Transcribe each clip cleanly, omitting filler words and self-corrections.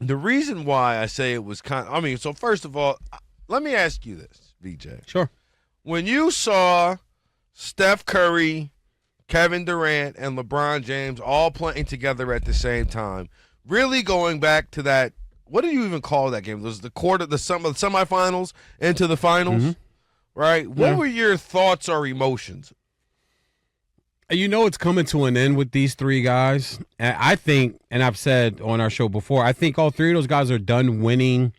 The reason why I say it was so first of all, let me ask you this, VJ. Sure. When you saw Steph Curry, Kevin Durant, and LeBron James all playing together at the same time, really going back to that, what do you even call that game? It was the semifinals into the finals, right? What were your thoughts or emotions? You know it's coming to an end with these three guys. I think, and I've said on our show before, I think all three of those guys are done winning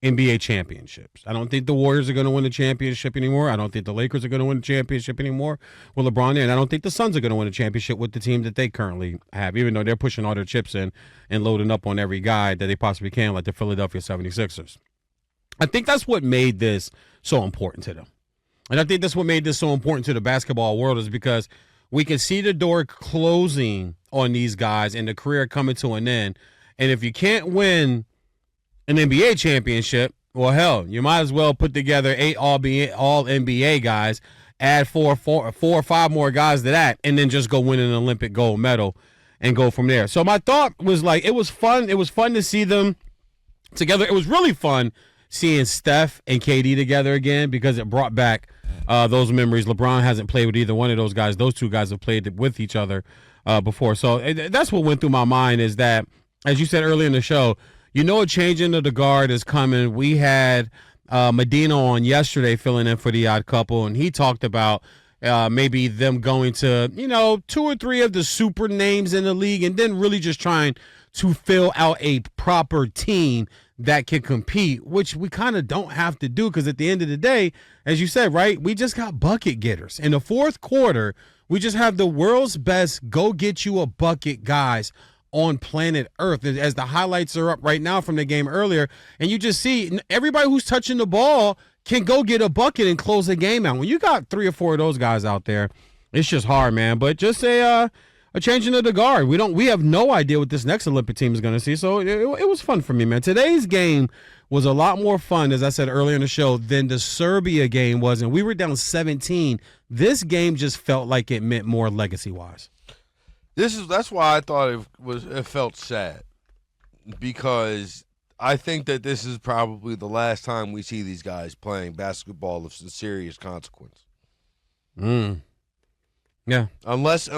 NBA championships. I don't think the Warriors are going to win the championship anymore. I don't think the Lakers are going to win the championship anymore with LeBron there. And I don't think the Suns are going to win a championship with the team that they currently have, even though they're pushing all their chips in and loading up on every guy that they possibly can, like the Philadelphia 76ers. I think that's what made this so important to them. And I think that's what made this so important to the basketball world is because we can see the door closing on these guys and the career coming to an end. And if you can't win an NBA championship, well, hell, you might as well put together 8 all NBA guys, add four or five more guys to that, and then just go win an Olympic gold medal and go from there. So my thought was like, it was fun. It was fun to see them together. It was really fun seeing Steph and KD together again because it brought back those memories. LeBron hasn't played with either one of those guys. Those two guys have played with each other before. So that's what went through my mind is that, as you said earlier in the show, you know a changing of the guard is coming. We had Medina on yesterday filling in for the Odd Couple, and he talked about maybe them going to, 2 or 3 of the super names in the league and then really just trying to fill out a proper team that can compete, which we kind of don't have to do because at the end of the day, as you said, right, we just got bucket getters. In the fourth quarter, we just have the world's best go get you a bucket guys on planet Earth. As the highlights are up right now from the game earlier, and you just see everybody who's touching the ball can go get a bucket and close the game out. When you got 3 or 4 of those guys out there, it's just hard, man. But just a changing of the guard. We have no idea what this next Olympic team is going to see. So it was fun for me, man. Today's game was a lot more fun, as I said earlier in the show, than the Serbia game was. And we were down 17. This game just felt like it meant more legacy-wise. That's why I thought it felt sad, because I think that this is probably the last time we see these guys playing basketball of some serious consequence. Yeah. Unless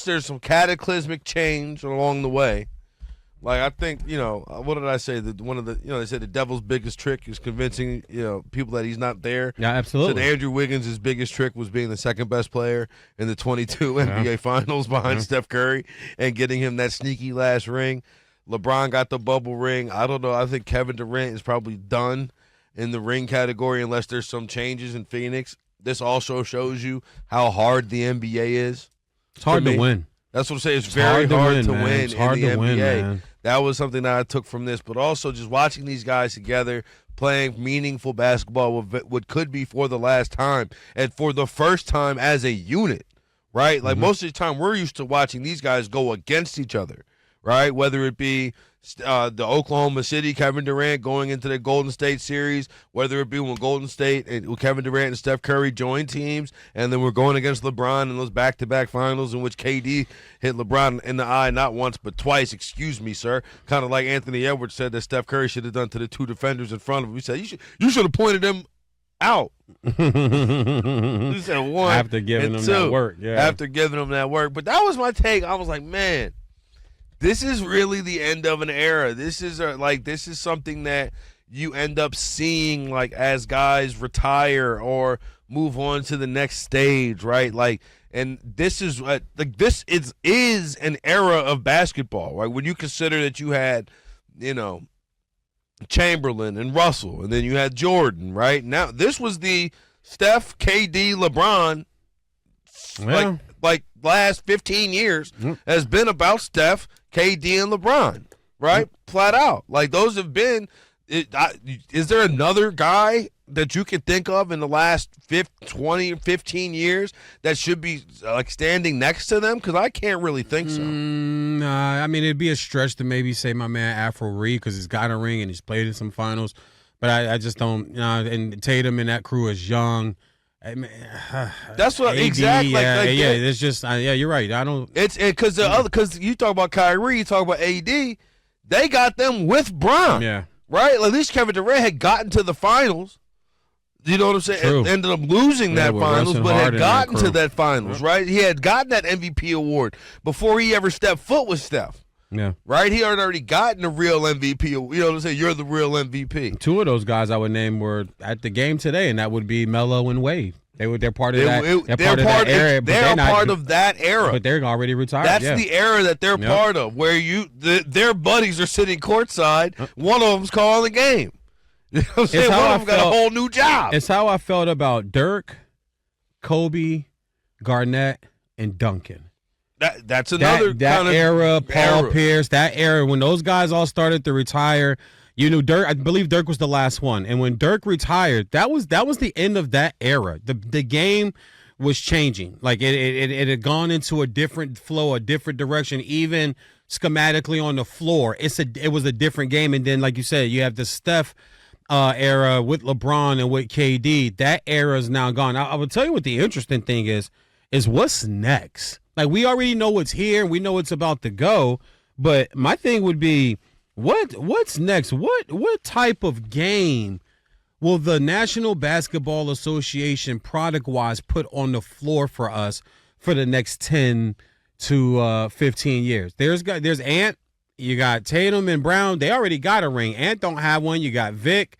there's some cataclysmic change along the way. Like, I think, what did I say? That one of the, they said the devil's biggest trick is convincing, people that he's not there. Yeah, absolutely. So Andrew Wiggins' biggest trick was being the second best player in the 22 NBA Finals behind Steph Curry and getting him that sneaky last ring. LeBron got the bubble ring. I don't know. I think Kevin Durant is probably done in the ring category unless there's some changes in Phoenix. This also shows you how hard the NBA is. It's hard to win. That's what I'm saying. It's very hard to win It's hard in the to NBA. win, man. That was something that I took from this, but also just watching these guys together playing meaningful basketball, what could be for the last time and for the first time as a unit, right? Like most of the time we're used to watching these guys go against each other, right? Whether it be the Oklahoma City, Kevin Durant going into the Golden State series, whether it be when Golden State and Kevin Durant and Steph Curry joined teams, and then we're going against LeBron in those back-to-back finals in which KD hit LeBron in the eye not once but twice, excuse me, sir. Kind of like Anthony Edwards said that Steph Curry should have done to the 2 defenders in front of him. He said, you should have pointed them out. He said one after giving them that work. Yeah. After giving them that work. But that was my take. I was like, man, this is really the end of an era. This is something that you end up seeing like as guys retire or move on to the next stage, right? Like, and this is this is an era of basketball, right? When you consider that you had, Chamberlain and Russell, and then you had Jordan, right? Now this was the Steph, KD, LeBron, like last 15 years has been about Steph, KD, and LeBron, right? Flat out. Like, those have been is there another guy that you can think of in the last 15 years that should be like standing next to them? Because I can't really think so. Nah, I mean, it'd be a stretch to maybe say my man Afro Reed because he's got a ring and he's played in some finals. But I just don't, and Tatum and that crew is young. I mean, that's what AD, exactly. Yeah, like it's just, you're right. I don't. It's because you talk about Kyrie, you talk about AD. They got them with Bron. Yeah. Right? At least Kevin Durant had gotten to the finals. You know what I'm saying? True. Ended up losing that finals, but had gotten to that finals, right? He had gotten that MVP award before he ever stepped foot with Steph. Yeah. Right? He had already gotten the real MVP. You know what I'm saying? You're the real MVP. Two of those guys I would name were at the game today, and that would be Melo and Wade. They're part of that. They're part of that era. But they're already retired. That's the era that they're part of, where their buddies are sitting courtside. One of them's calling the game. You know what I'm saying? One of them got a whole new job. It's how I felt about Dirk, Kobe, Garnett, and Duncan. That's another that era. Paul Pierce. That era when those guys all started to retire. You knew Dirk. I believe Dirk was the last one, and when Dirk retired, that was the end of that era. The game was changing. Like it had gone into a different flow, a different direction, even schematically on the floor. It was a different game. And then, like you said, you have the Steph era with LeBron and with KD. That era is now gone. I will tell you what the interesting thing is what's next. Like, we already know what's here, and we know it's about to go. But my thing would be, what's next? What type of game will the National Basketball Association product-wise put on the floor for us for the next 10 to 15 years? There's Ant. You got Tatum and Brown. They already got a ring. Ant don't have one. You got Vic.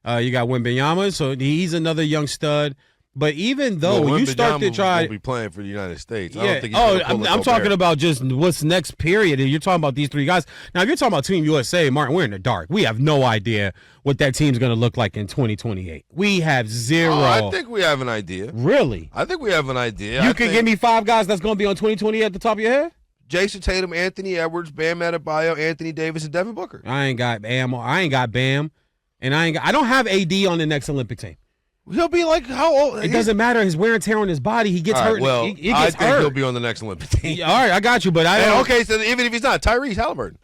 You got Wembanyama, so he's another young stud. But even though when you start to try, will be playing for the United States. Yeah. I don't think I'm talking about just what's next. Period. You're talking about these three guys. Now, if you're talking about Team USA, Martin, we're in the dark. We have no idea what that team's going to look like in 2028. We have zero. I think we have an idea. Really? I think we have an idea. You can give me 5 guys that's going to be on 2028 at the top of your head? Jayson Tatum, Anthony Edwards, Bam Adebayo, Anthony Davis, and Devin Booker. I ain't got Bam, and I don't have AD on the next Olympic team. He'll be like, how old? It doesn't matter. His wear and tear on his body. He gets hurt. Well, he gets I think he'll be on the next Olympic team. All right, I got you, but okay, so even if he's not, Tyrese Halliburton.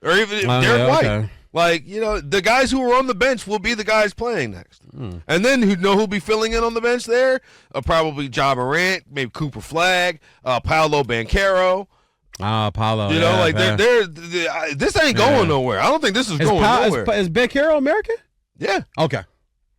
Or even Derek White. Okay. Like, the guys who are on the bench will be the guys playing next. And then who'll be filling in on the bench there? Probably Ja Morant, maybe Cooper Flagg, Paolo Banchero. Paulo. This ain't going nowhere. I don't think this is going nowhere. Is Banchero American? Yeah. Okay.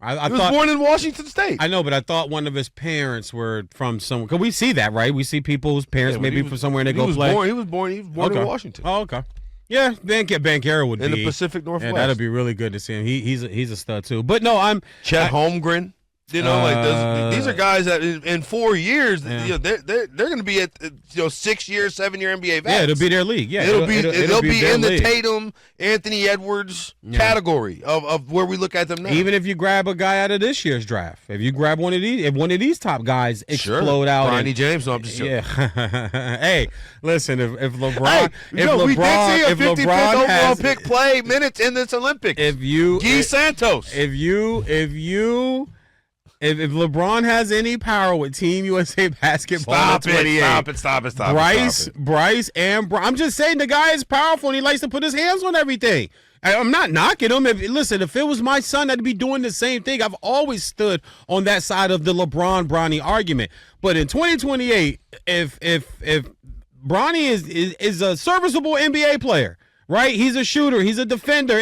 He was born in Washington State. I know, but I thought one of his parents were from somewhere. Because we see that, right? We see people whose parents maybe from somewhere and they go play. He was born in Washington. Oh, okay. Yeah, Banchero would be. In the Pacific Northwest. Yeah, that'd be really good to see him. He's a stud, too. But no, Chet Holmgren. These are guys that in 4 years, they're going to be at 6 year, 7 year NBA vets. Yeah, it'll be their league. Yeah, it'll be in the Tatum, Anthony Edwards category of where we look at them now. Even if you grab a guy out of this year's draft, if you grab one of these top guys explode out, Bronny James. No, I'm just joking. Yeah. Hey, listen, if LeBron, we did see a 55th overall pick play minutes in this Olympics. Guy Santos. If LeBron has any power with Team USA basketball, stop it. Bryce, and I'm just saying the guy is powerful and he likes to put his hands on everything. I'm not knocking him. If it was my son, I'd be doing the same thing. I've always stood on that side of the LeBron-Bronny argument. But in 2028, if Bronny is a serviceable NBA player, right? He's a shooter. He's a defender.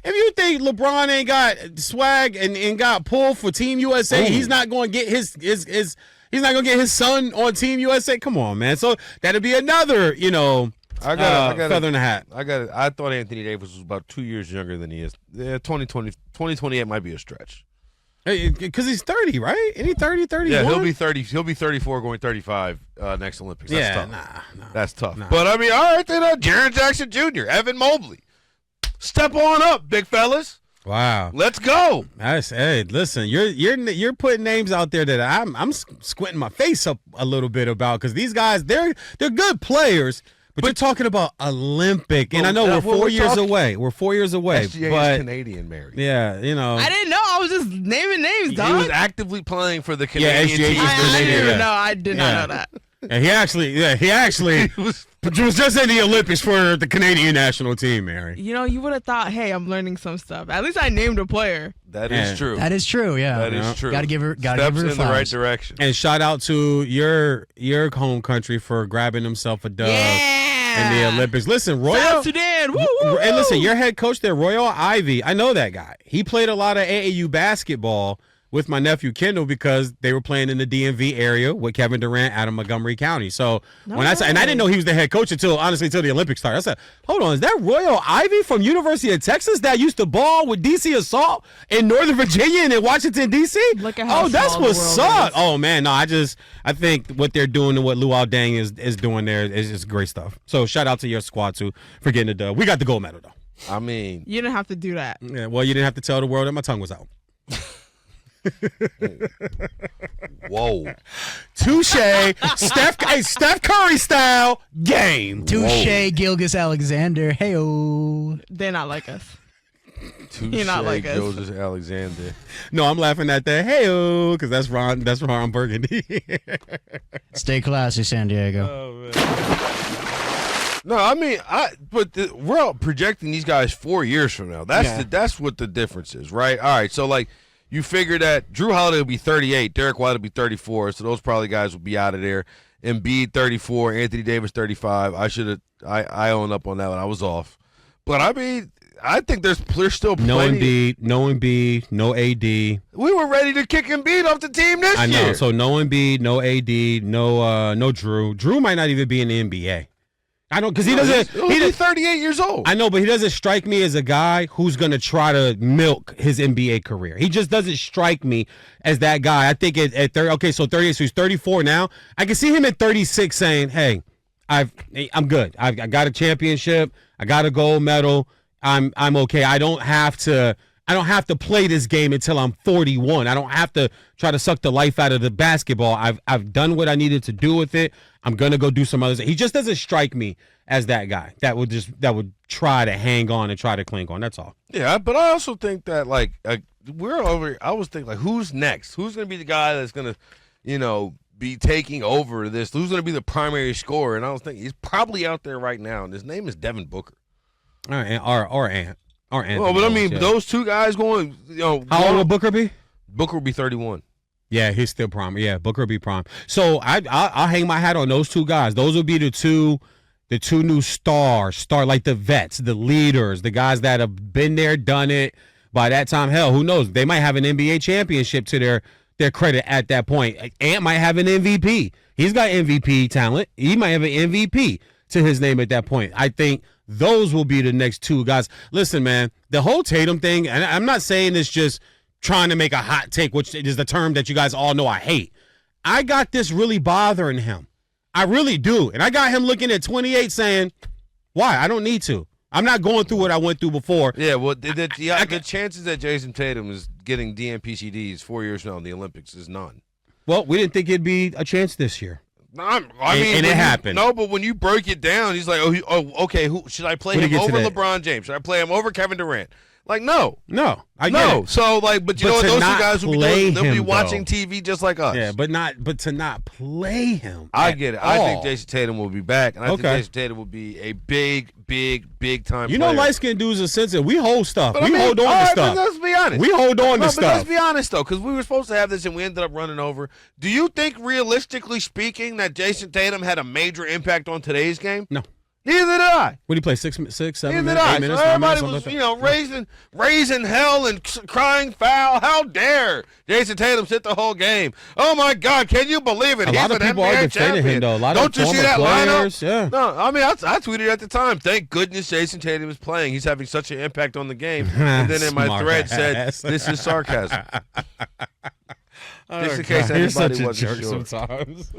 If you think LeBron ain't got swag and got pulled for Team USA, he's not going to get his he's not going to get his son on Team USA. Come on, man. So that'll be another, I got feather in the hat. I thought Anthony Davis was about 2 years younger than he is. Yeah, 2028 might be a stretch. Because he's 30, right? Ain't he 30, 31? Yeah, he'll be 30. He'll be 34 going 35 next Olympics. That's tough. Nah. That's tough. Nah. But, all right, then Jaren Jackson Jr., Evan Mobley. Step on up, big fellas. Wow. Let's go. Hey, listen, you're putting names out there that I'm squinting my face up a little bit about because these guys, they're good players, but you're talking about Olympic. And I know we're 4 years away. We're 4 years away. SGA is Canadian, Mary. Yeah, I didn't know. I was just naming names, dog. He was actively playing for the Canadian team. I didn't even know. I did not know that. And he actually was just in the Olympics for the Canadian national team, Mary. You would have thought, hey, I'm learning some stuff. At least I named a player. That is true. That is true, yeah. That is true. Got to give her Steps in the right direction. And shout out to your home country for grabbing himself a dub in the Olympics. Listen, Royal saying, woo, woo, And listen, woo. your head coach there, Royal Ivy, I know that guy. He played a lot of AAU basketball with my nephew Kendall because they were playing in the DMV area with Kevin Durant out of Montgomery County. So when I said, and I didn't know he was the head coach until the Olympics started. I said, hold on, is that Royal Ivy from University of Texas that used to ball with DC Assault in Northern Virginia and in Washington, D.C.? Look at how that's small what's the world up. is. Oh, man, no, I think what they're doing and what Luau Deng is doing there is just great stuff. So shout out to your squad, too, for getting the dub. We got the gold medal, though. I mean, You didn't have to do that. Yeah, well, you didn't have to tell the world that my tongue was out. whoa. Touche. Steph Curry style game. Touche, Gilgis Alexander. Hey-oh. They're not like us. You're not like us. Joseph Alexander. No, I'm laughing at that. Hey-oh, because that's Ron Burgundy. Stay classy, San Diego. Oh, man. No, I mean, we're all projecting these guys 4 years from now. That's what the difference is, right? All right, so like you figure that Drew Holiday will be 38, Derek White will be 34, so those probably guys will be out of there. Embiid 34, Anthony Davis 35. I own up on that one. I was off, but I mean, I think there's still plenty. No Embiid, no AD. We were ready to kick Embiid off the team this year. I know. So no Embiid, no AD, no Drew. Drew might not even be in the NBA. I don't, because he's 38 years old. I know, but he doesn't strike me as a guy who's going to try to milk his NBA career. He just doesn't strike me as that guy. I think at 30, okay, so 38, so he's 34 now. I can see him at 36 saying, hey, I'm good. I got a championship. I got a gold medal. I'm okay. I don't have to play this game until I'm 41. I don't have to try to suck the life out of the basketball. I've done what I needed to do with it. I'm gonna go do some others. He just doesn't strike me as that guy that would try to hang on and try to cling on. That's all. Yeah, but I also think that like I was thinking like, who's next? Who's gonna be the guy that's gonna, be taking over this? Who's gonna be the primary scorer? And I was thinking he's probably out there right now, and his name is Devin Booker. All right, or Anthony. Well, but I mean, those two guys going, How old will Booker be? Booker will be 31. Yeah, he's still prime. Yeah, Booker will be prime. So I'll hang my hat on those two guys. Those will be the two new stars, like the vets, the leaders, the guys that have been there, done it. By that time, hell, who knows? They might have an NBA championship to their credit at that point. Ant might have an MVP. He's got MVP talent. He might have an MVP to his name at that point. I think those will be the next two guys. Listen, man, the whole Tatum thing, and I'm not saying this just trying to make a hot take, which is the term that you guys all know I hate. I got this really bothering him. I really do. And I got him looking at 28 saying, why? I don't need to. I'm not going through what I went through before. Yeah, well, the chances that Jayson Tatum is getting DNPCDs 4 years from now in the Olympics is none. Well, we didn't think it'd be a chance this year. I mean, and it happened. No, but when you break it down, he's like, okay, who should I play him over LeBron James? Should I play him over Kevin Durant? Like, no. I get it. So, like, but you know what? Those two guys will be doing, they'll be watching though. TV just like us. Yeah, but to not play him. I get it. All. I think Jayson Tatum will be back, and I think Jayson Tatum will be a big time You player. know, light-skinned dudes are sensitive. We hold stuff. But we hold on to stuff. Let's be honest. We hold on to stuff. But let's be honest, though, because we were supposed to have this, and we ended up running over. Do you think, realistically speaking, that Jayson Tatum had a major impact on today's game? No. Neither did I. What do you play? 6, 7 Neither minutes, did 8 I. minutes? So 9 everybody minutes, was, raising hell and crying foul. How dare Jayson Tatum sit the whole game? Oh my God, can you believe it? A lot of people are defending him, though. A lot Don't of you see that players, lineup? Yeah. No, I mean I tweeted at the time. Thank goodness Jayson Tatum is playing. He's having such an impact on the game. And then in my thread said, "This is sarcasm." Just in case anybody wasn't sure. Sometimes.